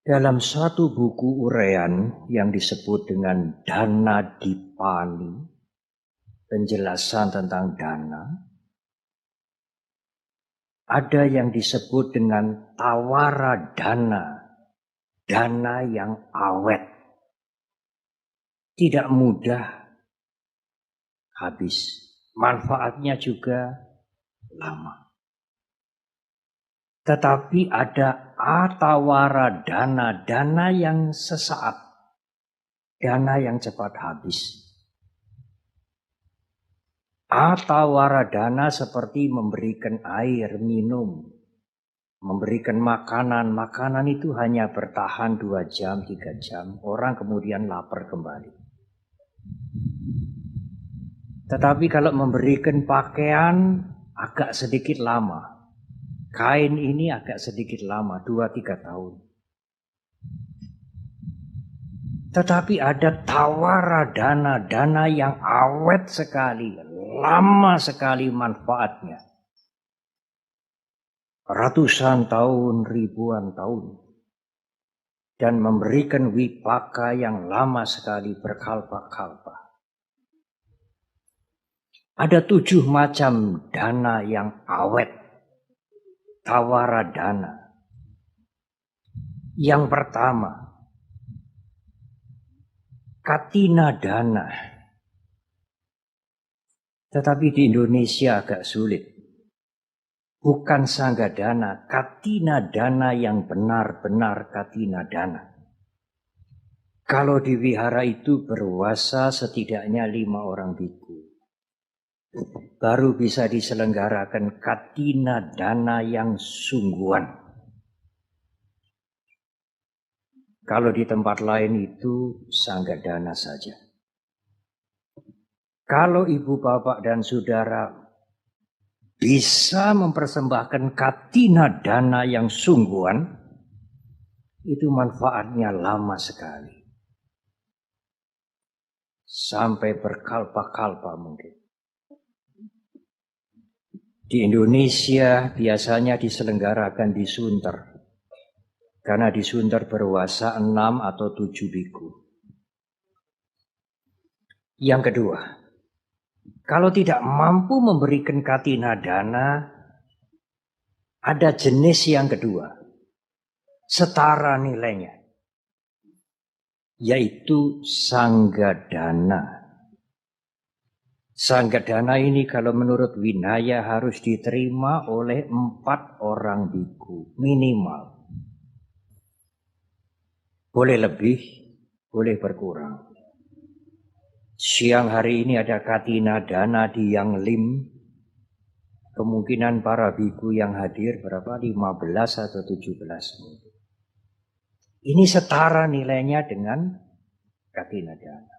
Dalam suatu buku uraian yang disebut dengan Dana Dipani, penjelasan tentang dana, ada yang disebut dengan tawara dana, dana yang awet, tidak mudah habis, manfaatnya juga lama. Tetapi ada atawara dana, dana yang sesaat, dana yang cepat habis. Atawara dana seperti memberikan air minum, memberikan makanan. Makanan itu hanya bertahan 2 jam, 3 jam. Orang kemudian lapar kembali. Tetapi kalau memberikan pakaian agak sedikit lama. Kain ini agak sedikit lama, 2-3 tahun. Tetapi ada tawara dana, dana yang awet sekali, lama sekali manfaatnya. Ratusan tahun, ribuan tahun. Dan memberikan wipaka yang lama sekali, berkalpa-kalpa. Ada 7 macam dana yang awet. Tawara dana. Yang pertama, katina dana. Tetapi di Indonesia agak sulit. Bukan sangga dana, katina dana yang benar-benar katina dana. Kalau di wihara itu berwasa setidaknya 5 orang biku. Baru bisa diselenggarakan katina dana yang sungguhan. Kalau di tempat lain itu sangga dana saja. Kalau ibu bapak dan saudara bisa mempersembahkan katina dana yang sungguhan, itu manfaatnya lama sekali. Sampai berkalpa-kalpa mungkin. Di Indonesia biasanya diselenggarakan di Sunter. Karena di Sunter berwasa 6 atau 7 biku. Yang kedua, kalau tidak mampu memberikan katina dana, ada jenis yang kedua, setara nilainya, yaitu sanggadana. Sanggadana ini kalau menurut Winaya harus diterima oleh 4 orang biku minimal. Boleh lebih, boleh berkurang. Siang hari ini ada katina dana di Yang Lim. Kemungkinan para biku yang hadir berapa? 15 atau 17. Ini setara nilainya dengan katina dana.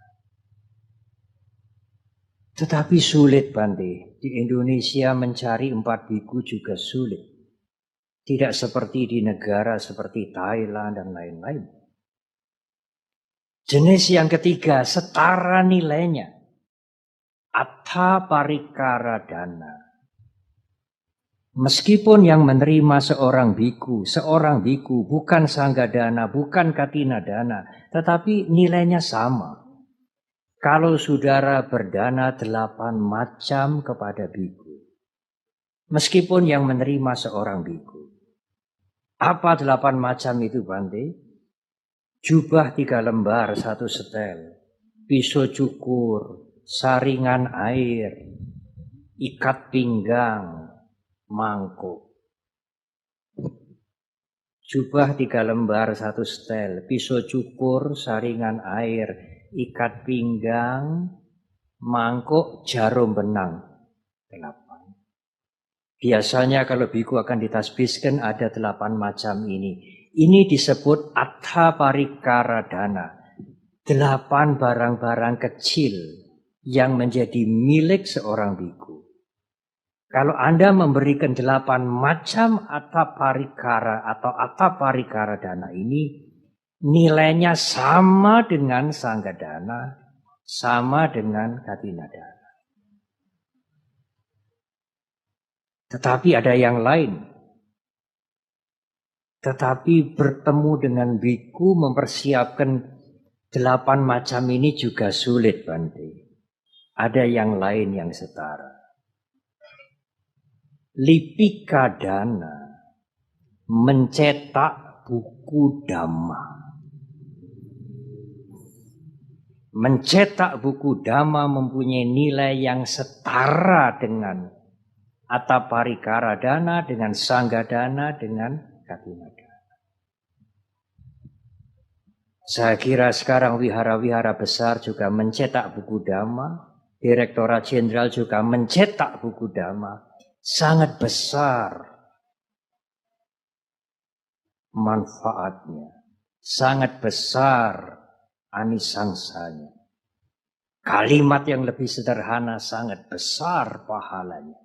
Tetapi sulit Bante. Di Indonesia mencari 4 biku juga sulit. Tidak seperti di negara seperti Thailand dan lain-lain. Jenis yang ketiga, setara nilainya. Atta parikara dana. Meskipun yang menerima seorang biku bukan sanggadana, bukan katina dana, tetapi nilainya sama. Kalau saudara berdana 8 macam kepada biku, meskipun yang menerima seorang biku. Apa 8 macam itu Bante? Jubah 3 lembar 1 setel, pisau cukur, saringan air, ikat pinggang, mangkuk. Jubah 3 lembar 1 setel, pisau cukur, saringan air, ikat pinggang, mangkuk, jarum benang. 8. Biasanya kalau biku akan ditasbihkan ada 8 macam ini. Ini disebut atta parikara dana. 8 barang-barang kecil yang menjadi milik seorang biku. Kalau Anda memberikan 8 macam atta parikara atau atta parikara dana ini, nilainya sama dengan sanggadana, sama dengan katina dana. Tetapi ada yang lain. Tetapi bertemu dengan biku mempersiapkan 8 macam ini juga sulit, Bante. Ada yang lain yang setara. Lipika Dana mencetak buku Dhamma. Mencetak buku Dhamma mempunyai nilai yang setara dengan Ataparikara Dana, dengan Sangga Dana, dengan Katina Dana. Saya kira sekarang wihara-wihara besar juga mencetak buku Dhamma. Direktorat Jenderal juga mencetak buku Dhamma. Sangat besar manfaatnya. Sangat besar anisangsanya. Kalimat yang lebih sederhana sangat besar pahalanya.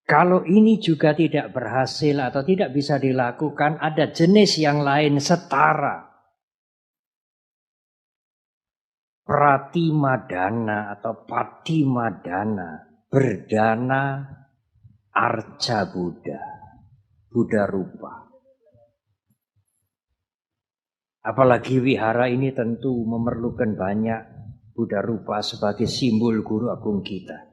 Kalau ini juga tidak berhasil atau tidak bisa dilakukan, ada jenis yang lain setara. Pratimadana atau Patimadana, berdana arca Buddha, Buddha rupa. Apalagi wihara ini tentu memerlukan banyak Buddha rupa sebagai simbol guru agung kita.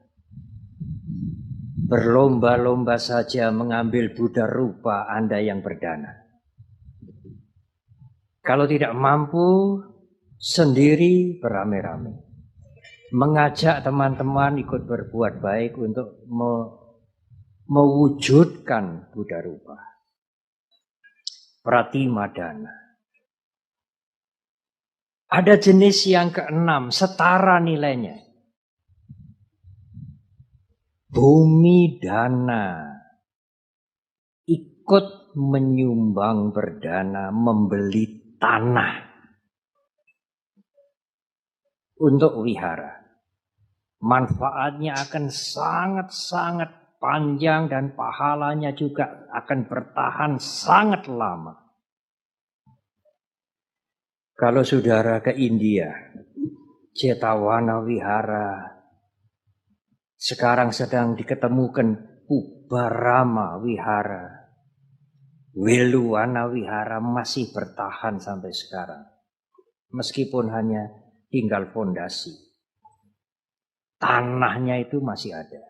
Berlomba-lomba saja mengambil Buddha rupa Anda yang berdana. Kalau tidak mampu, sendiri beramai-ramai. Mengajak teman-teman ikut berbuat baik untuk mewujudkan Buddha rupa. Pratimadana. Ada jenis yang keenam, setara nilainya. Bumi dana. Ikut menyumbang berdana, membeli tanah untuk wihara. Manfaatnya akan sangat-sangat panjang dan pahalanya juga akan bertahan sangat lama. Kalau saudara ke India, Cetawana Wihara, sekarang sedang diketemukan Pubarama Wihara, Weluwana Wihara masih bertahan sampai sekarang. Meskipun hanya tinggal fondasi. Tanahnya itu masih ada.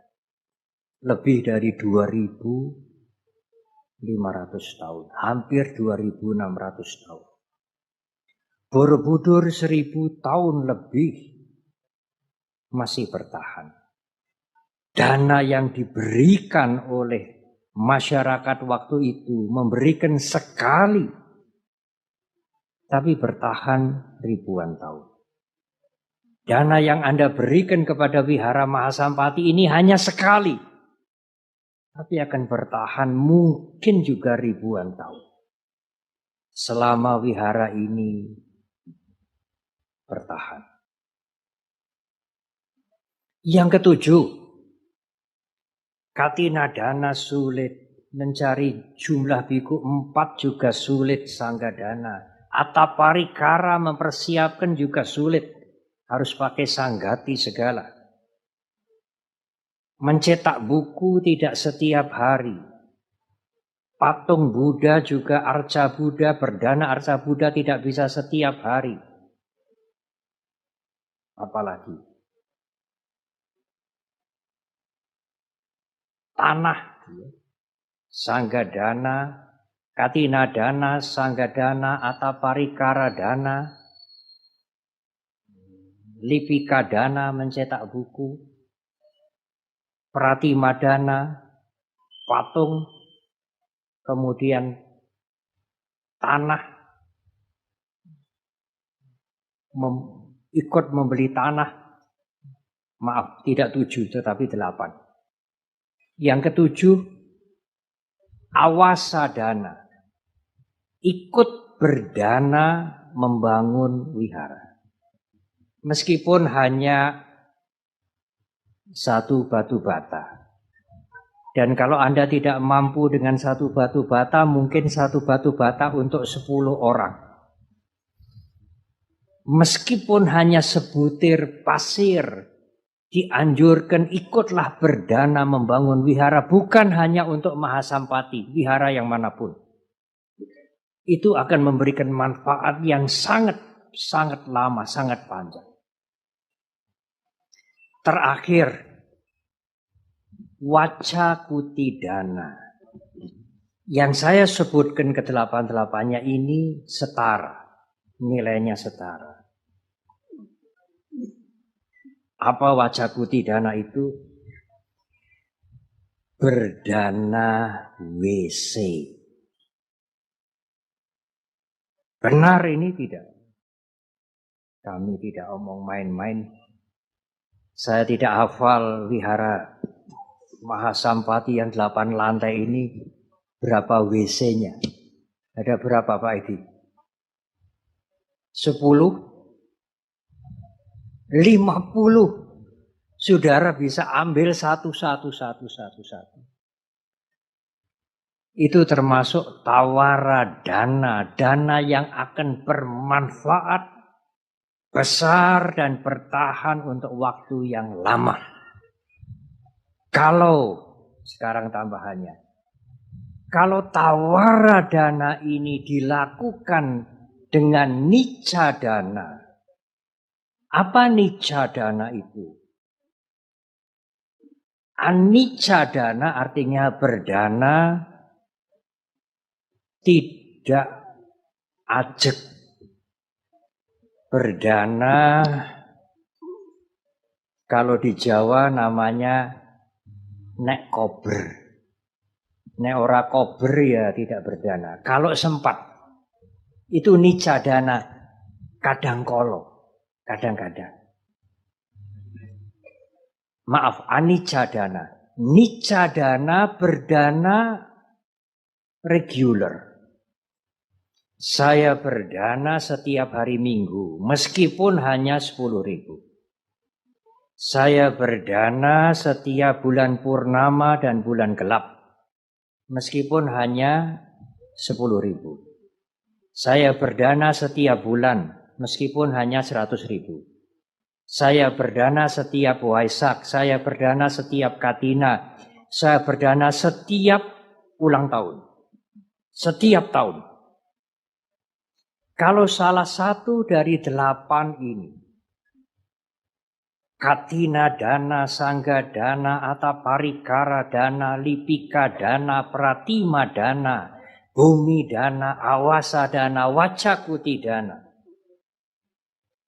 Lebih dari 2.500 tahun. Hampir 2.600 tahun. Borobudur 1.000 tahun lebih masih bertahan. Dana yang diberikan oleh masyarakat waktu itu memberikan sekali. Tapi bertahan ribuan tahun. Dana yang Anda berikan kepada Wihara Mahasampati ini hanya sekali. Tapi akan bertahan mungkin juga ribuan tahun. Selama wihara ini bertahan. Yang ketujuh, Katina Dana sulit. Mencari jumlah biku 4 juga sulit, Sangga Dana. Ataparikara mempersiapkan juga sulit. Harus pakai sanggati segala. Mencetak buku tidak setiap hari. Patung Buddha juga arca Buddha, berdana arca Buddha tidak bisa setiap hari. Apalagi tanah, Sangga Dana, Katina Dana, Sangga Dana, Ataparikara Dana, Lipika Dana mencetak buku, Pratimadana, patung, kemudian tanah, ikut membeli tanah, maaf tidak 7 tetapi 8. Yang ketujuh, Awasadana, ikut berdana membangun wihara. Meskipun hanya 1 batu bata. Dan kalau Anda tidak mampu dengan 1 batu bata, mungkin 1 batu bata untuk 10 orang. Meskipun hanya sebutir pasir, dianjurkan ikutlah berdana membangun wihara. Bukan hanya untuk Mahasampati, wihara yang manapun. itu akan memberikan manfaat yang sangat lama, sangat panjang. Terakhir, waca kuti dana. Yang saya sebutkan ke-8-8-nya ini setara, nilainya setara. Apa waca kuti dana itu? Berdana WC. Benar ini tidak? Kami tidak omong main-main. Saya tidak hafal wihara Mahasampati yang 8 lantai ini berapa WC-nya. Ada berapa Pak Edi? 10? 50? Saudara bisa ambil satu. Itu termasuk tawara dana yang akan bermanfaat besar dan bertahan untuk waktu yang lama. Kalau, sekarang tambahannya, kalau tawara dana ini dilakukan dengan nicca dana, apa nicca dana itu? Anicca dana artinya berdana tidak ajek. Berdana kalau di Jawa namanya nek kober. Nek ora kober ya tidak berdana. Kalau sempat itu nicca dana kadang kolo, kadang-kadang. Maaf, anicca dana. Nicca dana berdana regular. Saya berdana setiap hari Minggu, meskipun hanya 10.000. Saya berdana setiap bulan purnama dan bulan gelap, meskipun hanya 10.000. Saya berdana setiap bulan, meskipun hanya 100.000. Saya berdana setiap Waisak, saya berdana setiap Katina, saya berdana setiap ulang tahun. Setiap tahun. Kalau salah satu dari 8 ini, Katina dana, Sangga dana, Ataparikara dana, Lipika dana, Pratima dana, Bumi dana, Awasa dana, Wacakuti dana.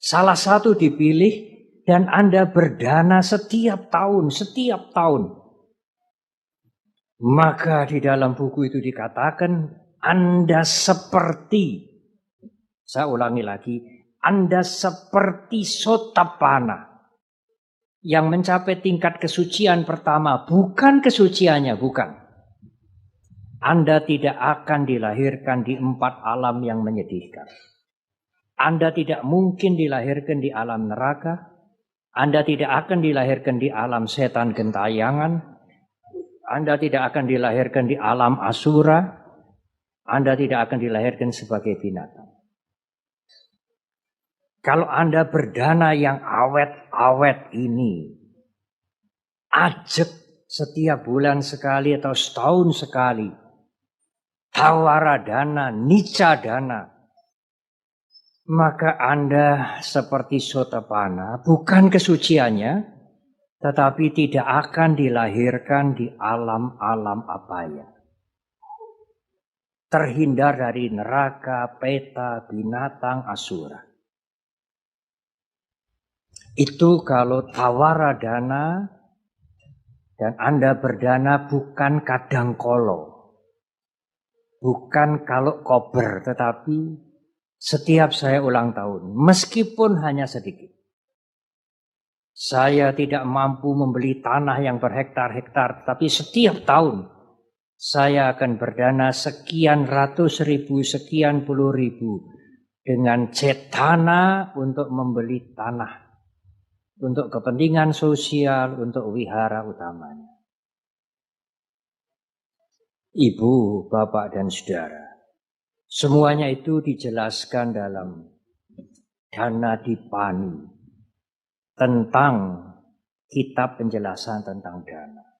Salah satu dipilih dan Anda berdana setiap tahun. Maka di dalam buku itu dikatakan Anda seperti, saya ulangi lagi, Anda seperti Sotapana yang mencapai tingkat kesucian pertama, bukan kesuciannya, bukan. Anda tidak akan dilahirkan di 4 alam yang menyedihkan. Anda tidak mungkin dilahirkan di alam neraka. Anda tidak akan dilahirkan di alam setan gentayangan. Anda tidak akan dilahirkan di alam asura. Anda tidak akan dilahirkan sebagai binatang. Kalau Anda berdana yang awet-awet ini, ajek setiap bulan sekali atau setahun sekali, tawara dana, nicca dana, maka Anda seperti Sotapana, bukan kesuciannya, tetapi tidak akan dilahirkan di alam-alam apaya. Terhindar dari neraka, peta, binatang, asura. Itu kalau tawara dana dan Anda berdana bukan kadang kolo. Bukan kalau kober, tetapi setiap saya ulang tahun, meskipun hanya sedikit. Saya tidak mampu membeli tanah yang berhektar-hektar, tapi setiap tahun saya akan berdana sekian ratus ribu, sekian puluh ribu dengan cetana untuk membeli tanah, untuk kepentingan sosial, untuk wihara utamanya. Ibu, bapak, dan saudara, semuanya itu dijelaskan dalam Dhanadipani tentang kitab penjelasan tentang dana.